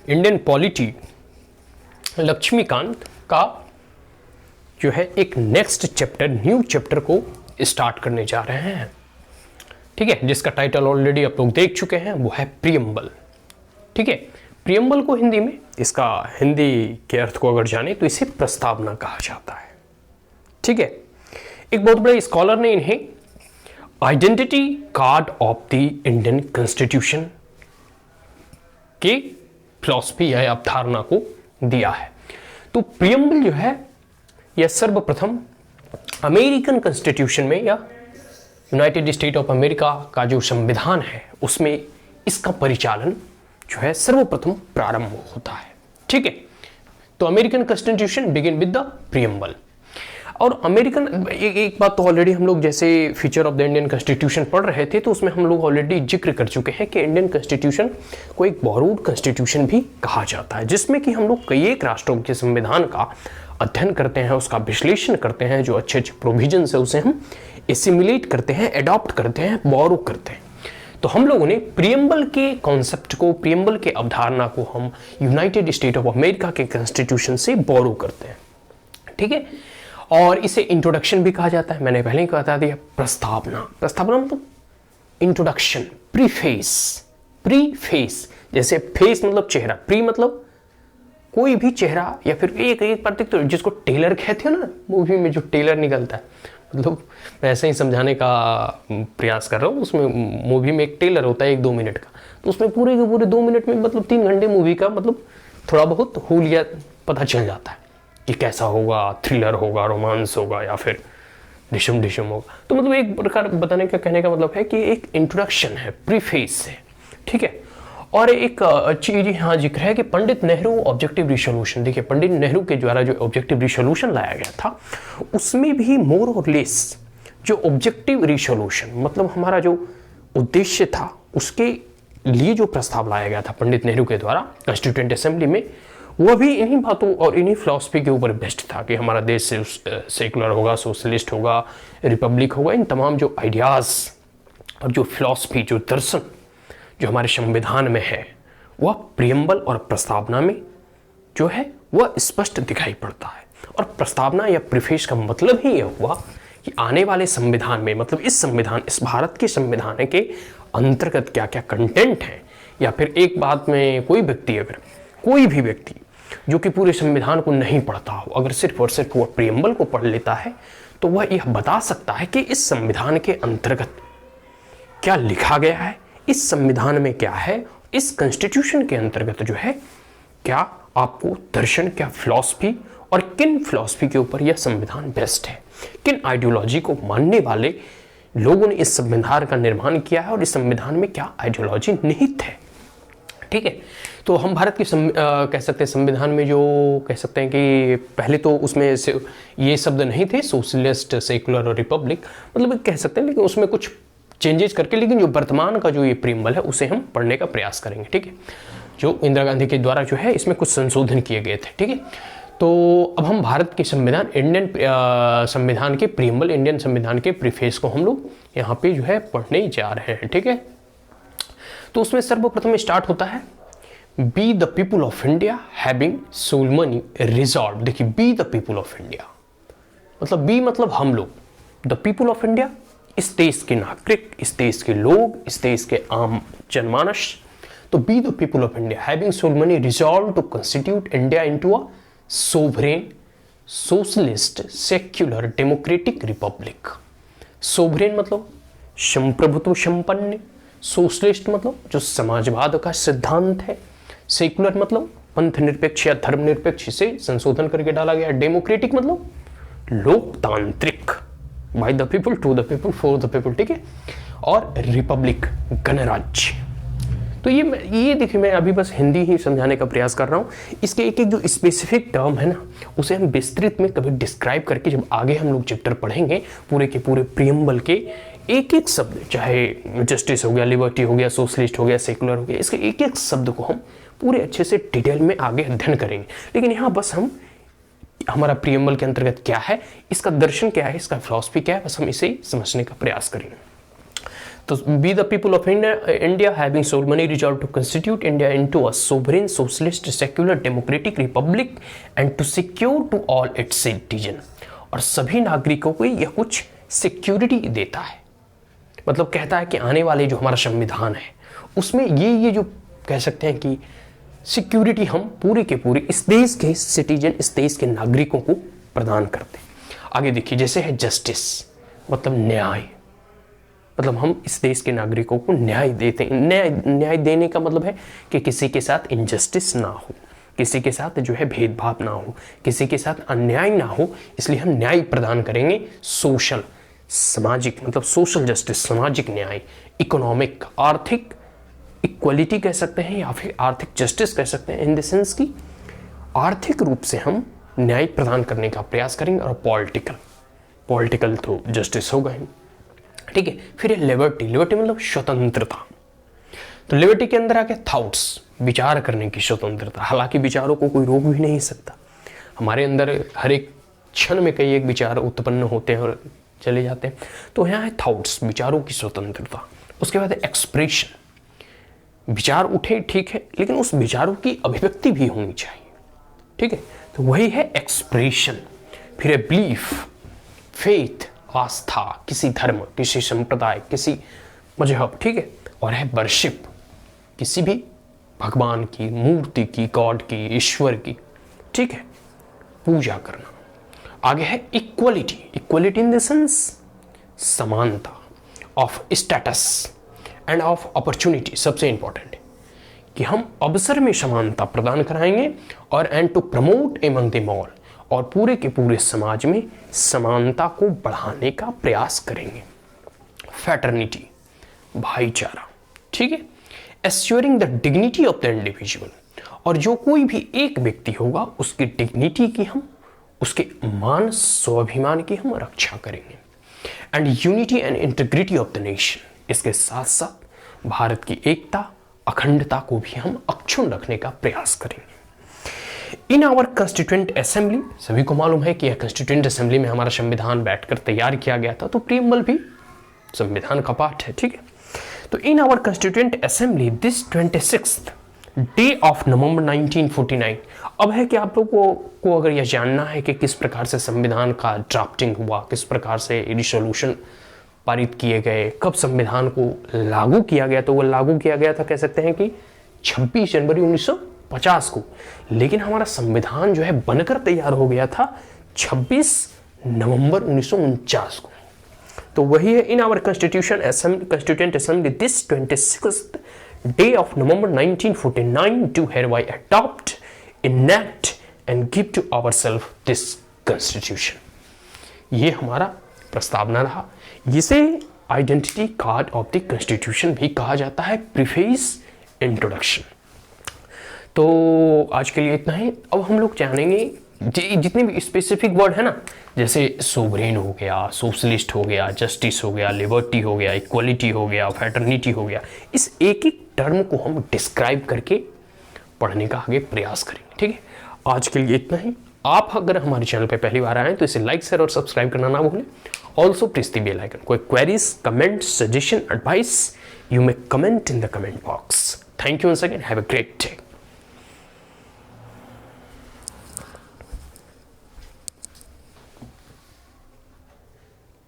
Indian polity Laxmikant का जो है एक नेक्स्ट चैप्टर, न्यू चैप्टर को स्टार्ट करने जा रहे हैं, ठीक है, जिसका टाइटल ऑलरेडी आप लोग देख चुके हैं, वो है प्रियम्बल। ठीक है, प्रियम्बल को हिंदी में, इसका हिंदी के अर्थ को अगर जाने तो इसे प्रस्तावना कहा जाता है। ठीक है, एक बहुत बड़े स्कॉलर ने इन्हें identity card of the Indian constitution के फिलॉसफी या अवधारणा को दिया है। तो प्रियम्बल जो है यह सर्वप्रथम अमेरिकन कॉन्स्टिट्यूशन में या यूनाइटेड स्टेट ऑफ अमेरिका का जो संविधान है उसमें इसका परिचालन जो है सर्वप्रथम प्रारंभ होता है। ठीक है, तो American constitution begin with the preamble. और अमेरिकन एक बात तो ऑलरेडी हम लोग जैसे feature of the Indian constitution पढ़ रहे थे तो उसमें हम लोग ऑलरेडी जिक्र कर चुके हैं कि इंडियन कॉन्स्टिट्यूशन को एक बोरोड कॉन्स्टिट्यूशन भी कहा जाता है, जिसमें कि हम लोग कई एक राष्ट्रों के संविधान का अध्ययन करते हैं, उसका विश्लेषण करते हैं, जो अच्छे अच्छे प्रोविजन है उसे हम एसिमिलेट करते हैं, एडॉप्ट करते हैं, बोरो करते हैं। तो हम लोगों ने प्रियम्बल के कॉन्सेप्ट को, प्रियम्बल के अवधारणा को हम यूनाइटेड स्टेट ऑफ अमेरिका के कॉन्स्टिट्यूशन से बोरो करते हैं। ठीक है, और इसे इंट्रोडक्शन भी कहा जाता है, मैंने पहले ही बता दिया। प्रस्तावना, प्रस्तावना मतलब इंट्रोडक्शन, प्रीफेस, प्रीफेस, जैसे फेस मतलब चेहरा, प्री मतलब कोई भी चेहरा या फिर एक प्रतीक, तो जिसको टेलर कहते हो ना मूवी में, जो टेलर निकलता है, मतलब मैं ऐसे ही समझाने का प्रयास कर रहा हूँ। उसमें मूवी में एक टेलर होता है 1-2 मिनट का, तो उसमें पूरे के पूरे 2 मिनट में मतलब 3 घंटे मूवी का मतलब थोड़ा बहुत हुलिया पता चल जाता है कि कैसा होगा, थ्रिलर होगा, रोमांस होगा या फिर डिशम डिशम होगा। तो मतलब एक प्रकार बताने का, कहने का मतलब है कि एक इंट्रोडक्शन है, प्रीफेस है। ठीक है, और एक चीज यहाँ जिक्र है कि पंडित नेहरू ऑब्जेक्टिव रिसोल्यूशन, देखिए पंडित नेहरू के द्वारा जो ऑब्जेक्टिव रिसोल्यूशन लाया गया था उसमें भी मोर और लेस जो ऑब्जेक्टिव रिसोल्यूशन मतलब हमारा जो उद्देश्य था उसके लिए जो प्रस्ताव लाया गया था पंडित नेहरू के द्वारा कॉन्स्टिट्यूएंट असेंबली में, वह भी इन्हीं बातों और इन्हीं फिलॉसफी के ऊपर बेस्ड था कि हमारा देश सेकुलर होगा, सोशलिस्ट होगा, रिपब्लिक होगा। इन तमाम जो आइडियाज और जो फिलॉसफी, जो दर्शन जो हमारे संविधान में है वह प्रियम्बल और प्रस्तावना में जो है वह स्पष्ट दिखाई पड़ता है। और प्रस्तावना या प्रीफेस का मतलब ही यह हुआ कि आने वाले संविधान में, मतलब इस संविधान, इस भारत के संविधान के अंतर्गत क्या क्या कंटेंट है, या फिर एक बात में कोई व्यक्ति, अगर कोई भी व्यक्ति जो कि पूरे संविधान को नहीं पढ़ता हो, अगर सिर्फ और सिर्फ वह प्रियम्बल को पढ़ लेता है तो वह यह बता सकता है कि इस संविधान के अंतर्गत क्या लिखा गया है, इस संविधान में क्या है, इस कॉन्स्टिट्यूशन के अंतर्गत जो है क्या आपको दर्शन, क्या फिलॉसफी और किन फिलॉसफी के ऊपर यह संविधान बेस्ड है, किन आइडियोलॉजी को मानने वाले लोगों ने इस संविधान का निर्माण किया है और इस संविधान में क्या आइडियोलॉजी निहित है। ठीक है, तो हम भारत की कह सकते हैं संविधान में जो कह सकते हैं कि पहले तो उसमें से ये शब्द नहीं थे, सोशलिस्ट, सेकुलर और रिपब्लिक, मतलब कह सकते हैं, लेकिन उसमें कुछ चेंजेस करके, लेकिन जो वर्तमान का जो ये प्रियम्बल है उसे हम पढ़ने का प्रयास करेंगे। ठीक है, जो इंदिरा गांधी के द्वारा जो है इसमें कुछ संशोधन किए गए थे। ठीक है, तो अब हम भारत के संविधान, इंडियन संविधान के प्रियम्बल, इंडियन संविधान के प्रीफेस को हम लोग यहाँ पे जो है पढ़ने जा रहे हैं। ठीक है, तो उसमें सर्वप्रथम स्टार्ट होता है we the people of India having solemnly resolved. देखिए, we the people of India मतलब बी मतलब हम लोग, द पीपुल ऑफ इंडिया इस देश के नागरिक, इस देश के लोग, इस देश के आम जनमानस। तो we the people of India having solemnly resolved to constitute India into a sovereign, socialist, secular, democratic republic. Sovereign मतलब संप्रभुत्व संपन्न, सोशलिस्ट मतलब जो समाजवाद का सिद्धांत है, सेक्युलर मतलब पंथ निरपेक्ष या धर्म निरपेक्ष से संशोधन करके डाला गया, डेमोक्रेटिक मतलब लोकतांत्रिक, by the people, to the people, for the people. ठीक है, और रिपब्लिक, गणराज्य। तो ये देखिए, मैं अभी बस हिंदी ही समझाने का प्रयास कर रहा हूँ। इसके एक एक जो स्पेसिफिक टर्म है ना उसे हम विस्तृत में कभी डिस्क्राइब करके जब आगे हम लोग चैप्टर पढ़ेंगे पूरे के पूरे प्रियम्बल के एक एक शब्द, चाहे जस्टिस हो गया, लिबर्टी हो गया, सोशलिस्ट हो गया, सेकुलर हो गया, इसके एक एक शब्द को हम पूरे अच्छे से डिटेल में आगे अध्ययन करेंगे। लेकिन यहाँ बस हम हमारा प्रियम्बल के अंतर्गत क्या है, इसका दर्शन क्या है, इसका फिलॉसफी क्या है, बस हम इसे समझने का प्रयास करेंगे। तो we the people of India having solemnly resolve to constitute India into a sovereign socialist secular democratic republic and to secure to all its citizen. और सभी नागरिकों को यह कुछ सिक्योरिटी देता है, मतलब कहता है कि आने वाले जो हमारा संविधान है उसमें ये जो कह सकते हैं कि सिक्योरिटी हम पूरे के पूरे इस देश के सिटीजन, इस देश के नागरिकों को प्रदान करते हैं। आगे देखिए, जैसे है जस्टिस, मतलब न्याय, मतलब हम इस देश के नागरिकों को न्याय देते हैं। न्याय देने का मतलब है कि किसी के साथ इनजस्टिस ना हो, किसी के साथ जो है भेदभाव ना हो, किसी के साथ अन्याय ना हो, इसलिए हम न्याय प्रदान करेंगे। सोशल, सामाजिक, मतलब सोशल जस्टिस, सामाजिक न्याय। इकोनॉमिक, आर्थिक इक्वलिटी कह सकते हैं या फिर आर्थिक जस्टिस कह सकते हैं, इन द सेंस की आर्थिक रूप से हम न्याय प्रदान करने का प्रयास करेंगे। और पॉलिटिकल तो जस्टिस होगा ही, ठीक है। फिर लिबर्टी, लिबर्टी मतलब स्वतंत्रता। तो लिबर्टी के अंदर आ गया थॉट्स, विचार करने की स्वतंत्रता। हालांकि विचारों को कोई रोक भी नहीं सकता, हमारे अंदर हर एक क्षण में कई एक विचार उत्पन्न होते हैं और चले जाते हैं। तो यहाँ है थॉट्स, विचारों की स्वतंत्रता। उसके बाद एक्सप्रेशन, विचार उठे ठीक है, लेकिन उस विचारों की अभिव्यक्ति भी होनी चाहिए, ठीक है। तो वही है एक्सप्रेशन। फिर है बिलीफ, फेथ, आस्था, किसी धर्म, किसी संप्रदाय, किसी मजहब, ठीक है। और है वर्शिप, किसी भी भगवान की, मूर्ति की, गॉड की, ईश्वर की, ठीक है, पूजा करना। आगे है equality, equality in the sense समानता, of status and of opportunity. सबसे इंपॉर्टेंट है कि हम अवसर में समानता प्रदान कराएंगे और and to promote among the all, और पूरे के पूरे समाज में समानता को बढ़ाने का प्रयास करेंगे। फैटर्निटी, भाईचारा, ठीक है। Assuring the dignity of the individual, और जो कोई भी एक व्यक्ति होगा उसकी डिग्निटी की हम, उसके मान स्वाभिमान की हम रक्षा करेंगे। And unity and integrity of the nation, इसके साथ साथ भारत की एकता, अखंडता को भी हम अक्षुण्ण रखने का प्रयास करेंगे। इन आवर कंस्टिट्यूएंट असेंबली, सभी को मालूम है कि यह कंस्टिट्यूएंट असेंबली में हमारा संविधान बैठकर तैयार किया गया था, तो प्रीएम्बल भी संविधान का पार्ट है, ठीक है। तो in our constituent assembly this 26th day of November 1949। अब है कि आप लोगों को अगर यह जानना है कि किस प्रकार से संविधान का ड्राफ्टिंग हुआ, किस प्रकार से रिसोल्यूशन पारित किए गए, कब संविधान को लागू किया गया, तो वो लागू किया गया था कह सकते हैं कि 26 जनवरी 1950 को, लेकिन हमारा संविधान जो है बनकर तैयार हो गया था 26 नवंबर 1949 को। तो वही है in our constituent assembly this 26th day of November 1949 do hereby adopt, enact and give to ourselves this constitution। ये हमारा प्रस्तावना रहा। इसे identity card of the constitution भी कहा जाता है, प्रीफेस, इंट्रोडक्शन। तो आज के लिए इतना ही। अब हम लोग जानेंगे जितने भी स्पेसिफिक वर्ड है ना, जैसे सोवरेन हो गया, सोशलिस्ट हो गया, जस्टिस हो गया, लिबर्टी हो गया, इक्वलिटी हो गया, फैटर्निटी हो गया, इस एक एक टर्म को हम डिस्क्राइब करके पढ़ने का आगे प्रयास करेंगे, ठीक है। आज के लिए इतना ही। आप अगर हमारे चैनल पे पहली बार आए हैं तो इसे लाइक, शेयर और सब्सक्राइब करना ना भूलें। Also press the bell icon. कोई queries, comment, suggestion, advice, you may comment in the comment box. Thank you once again. Have a great day.